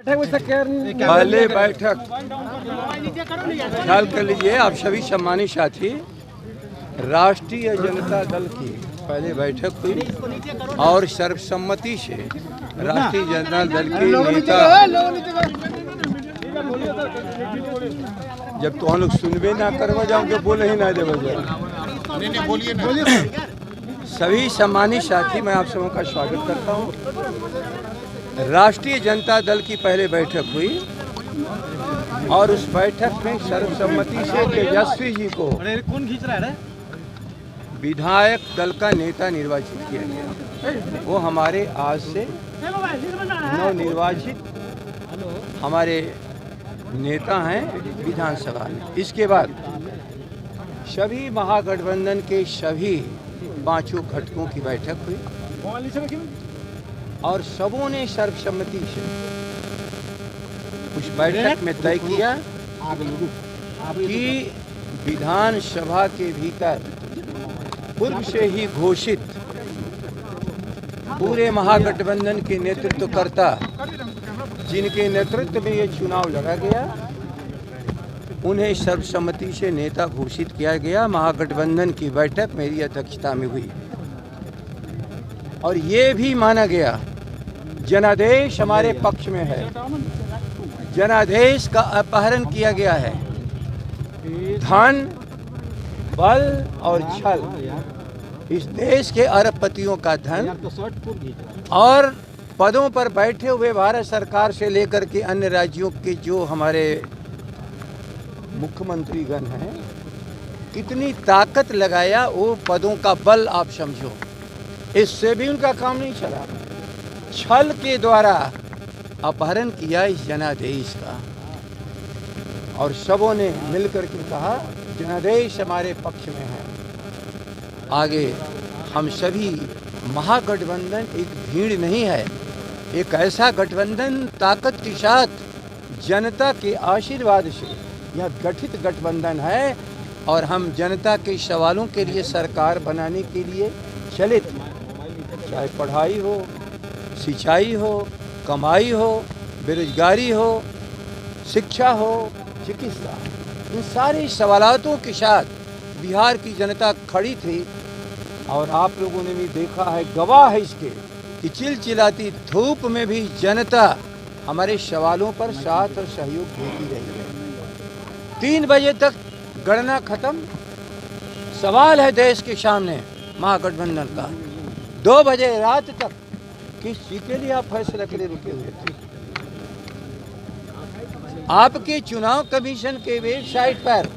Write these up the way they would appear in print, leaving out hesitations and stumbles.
पहले बैठक ख्याल कर लीजिए आप सभी सम्मानित साथी। राष्ट्रीय जनता दल की पहले बैठक हुई और सर्वसम्मति से राष्ट्रीय जनता दल के नेता, जब तो हम लोग सुनबे ना करवा जाओगे बोले ही ना दे सभी सम्मानित साथी, मैं आप सबों का स्वागत करता हूं। राष्ट्रीय जनता दल की पहले बैठक हुई और उस बैठक में सर्वसम्मति से तेजस्वी जी को विधायक दल का नेता निर्वाचित किया गया। वो हमारे आज से नवनिर्वाचित हमारे नेता हैं विधानसभा में। इसके बाद सभी महागठबंधन के सभी पांचों घटकों की बैठक हुई और सबों ने सर्वसम्मति से उस बैठक में तय किया कि विधानसभा के भीतर पूर्व से ही घोषित पूरे महागठबंधन के नेतृत्वकर्ता जिनके नेतृत्व में ये चुनाव लड़ा गया, उन्हें सर्वसम्मति से नेता घोषित किया गया। महागठबंधन की बैठक मेरी अध्यक्षता में हुई और ये भी माना गया जनादेश हमारे पक्ष में है। जनादेश का अपहरण किया गया है। धन, बल और छल, इस देश के अरबपतियों का धन और पदों पर बैठे हुए भारत सरकार से लेकर के अन्य राज्यों के जो हमारे मुख्यमंत्रीगण हैं, कितनी ताकत लगाया वो पदों का बल आप समझो। इससे भी उनका काम नहीं चला। छल के द्वारा अपहरण किया इस जनादेश का और सबों ने मिलकर के कहा जनादेश हमारे पक्ष में है। आगे हम सभी महागठबंधन एक भीड़ नहीं है, एक ऐसा गठबंधन ताकत के साथ जनता के आशीर्वाद से यह गठित गठबंधन है और हम जनता के सवालों के लिए सरकार बनाने के लिए चले थे। चाहे पढ़ाई हो, सिंचाई हो, कमाई हो, बेरोजगारी हो, शिक्षा हो, चिकित्सा, इन सारे सवालों के साथ बिहार की जनता खड़ी थी और आप लोगों ने भी देखा है, गवाह है इसके कि चिलचिलाती धूप में भी जनता हमारे सवालों पर साथ और सहयोग देती रही है। 3 बजे तक गणना खत्म। सवाल है देश के सामने महागठबंधन का। 2 बजे रात तक किस चीज के लिए आप फैसला के लिए रुके हुए थे? आपके चुनाव कमीशन के वेबसाइट पर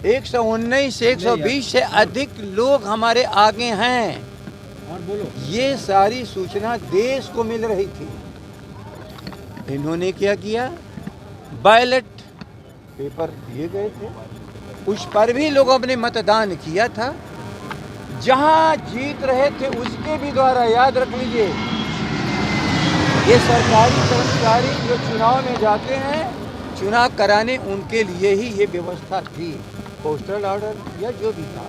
119 से 120 से अधिक लोग हमारे आगे हैं। ये सारी सूचना देश को मिल रही थी। इन्होंने क्या किया? बैलेट पेपर दिए गए थे, उस पर भी लोगों ने मतदान किया था। जहां जीत रहे थे उसके भी द्वारा, याद रख लीजिए, ये सरकारी कर्मचारी जो चुनाव में जाते हैं, चुनाव कराने उनके लिए ही ये व्यवस्था थी, पोस्टल ऑर्डर या जो भी था।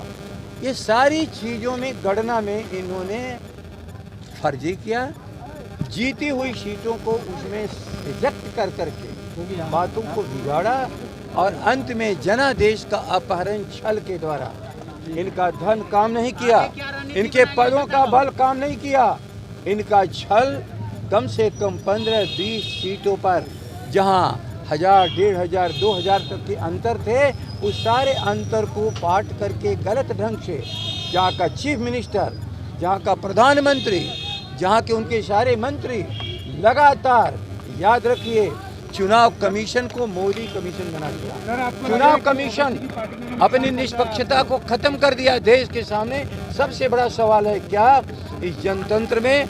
ये सारी चीज़ों में गणना में इन्होंने फर्जी किया। जीती हुई सीटों को उसमें रिजेक्ट कर करके बातों को बिगाड़ा और अंत में जनादेश का अपहरण छल के द्वारा, इनका धन काम नहीं किया, इनके पदों का बल काम नहीं किया, इनका छल कम से कम 15-20 सीटों पर जहां 1000, 1500, 2000 तक के अंतर थे, उस सारे अंतर को पाट करके गलत ढंग से जहाँ का चीफ मिनिस्टर, जहाँ का प्रधानमंत्री, जहाँ के उनके सारे मंत्री लगातार, याद रखिए, चुनाव कमीशन को मोदी कमीशन बना दिया। चुनाव कमीशन अपनी निष्पक्षता को खत्म कर दिया। देश के सामने सबसे बड़ा सवाल है क्या इस जनतंत्र में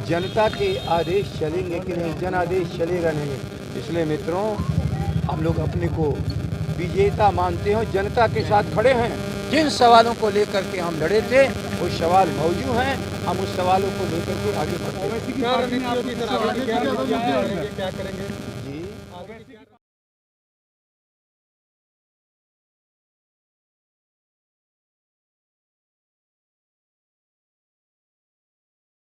जनता के आदेश चलेंगे कि नहीं? जनादेश चलेगा नहीं। इसलिए मित्रों, हम लोग अपने को विजेता मानते हो, जनता के साथ खड़े हैं। जिन सवालों को लेकर के हम लड़े थे वो सवाल मौजूद हैं, हम उस सवालों को लेकर के आगे बढ़ते हैं। क्या करेंगे?